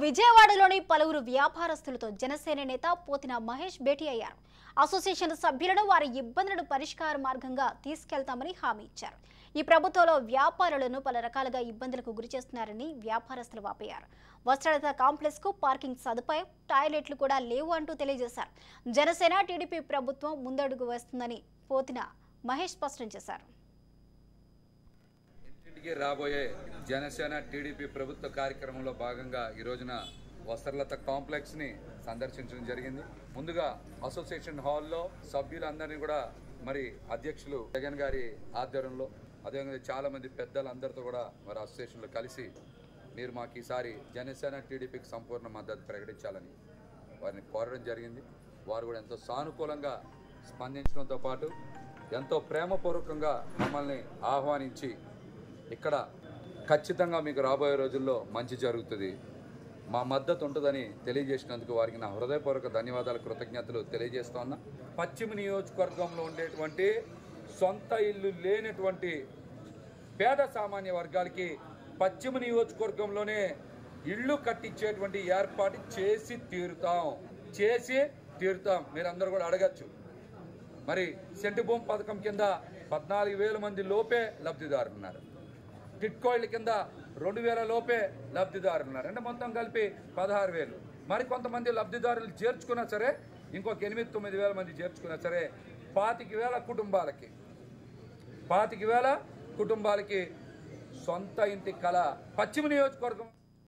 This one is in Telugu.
విజయవాడలోని పలువురు వ్యాపారస్తులతో జనసేన నేత పోతిన మహేష్ భేటీ అయ్యారు. అసోసియేషన్ సభ్యులను వారి ఇబ్బందులను పరిష్కార మార్గంగా తీసుకెళ్తామని హామీ ఇచ్చారు. ఈ ప్రభుత్వంలో వ్యాపారులను పలు రకాలుగా ఇబ్బందులకు గురిచేస్తున్నారని వ్యాపారస్తులు వాపోయారు. వస్త్రాలత కాంప్లెక్స్ కు పార్కింగ్ సదుపాయం, టాయిలెట్లు కూడా లేవు అంటూ తెలియజేశారు. జనసేన టీడీపీ ప్రభుత్వం ముందడుగు వేస్తుందని పోతిన మహేష్ స్పష్టం చేశారు. రాబోయే జనసేన టీడీపీ ప్రభుత్వ కార్యక్రమంలో భాగంగా ఈ రోజున వస్త్రలత కాంప్లెక్స్ ని సందర్శించడం జరిగింది. ముందుగా అసోసియేషన్ హాల్లో సభ్యులందరినీ కూడా మరి అధ్యక్షులు జగన్ గారి ఆధ్వర్యంలో అదేవిధంగా చాలా మంది పెద్దలందరితో కూడా మరి అసోసియేషన్లో కలిసి మీరు మాకు ఈసారి జనసేన టీడీపీకి సంపూర్ణ మద్దతు ప్రకటించాలని వారిని కోరడం జరిగింది. వారు కూడా ఎంతో సానుకూలంగా స్పందించడంతో పాటు ఎంతో ప్రేమపూర్వకంగా మమ్మల్ని ఆహ్వానించి ఇక్కడ ఖచ్చితంగా మీకు రాబోయే రోజుల్లో మంచి జరుగుతుంది, మా మద్దతు ఉంటుందని తెలియజేసినందుకు వారికి నా హృదయపూర్వక ధన్యవాదాలు, కృతజ్ఞతలు తెలియజేస్తా ఉన్నా. పశ్చిమ నియోజకవర్గంలో ఉండేటువంటి సొంత ఇల్లు లేనటువంటి పేద సామాన్య వర్గాలకి పశ్చిమ నియోజకవర్గంలోనే ఇళ్ళు కట్టించేటువంటి ఏర్పాటు చేసి తీరుతాం. మీరందరూ కూడా అడగచ్చు. మరి సెంటు భూమి పథకం కింద 14,000 మంది లోపే లబ్ధిదారులు ఉన్నారు. టిట్కోయిల కింద 2,000 లోపే లబ్ధిదారులు ఉన్నారు. అంటే మొత్తం కలిపి 16,000. మరి కొంతమంది లబ్ధిదారులు చేర్చుకున్నా సరే, ఇంకొక 8-9 మంది చేర్చుకున్నా సరే 25,000 కుటుంబాలకి సొంత ఇంటి కళ పశ్చిమ నియోజకవర్గం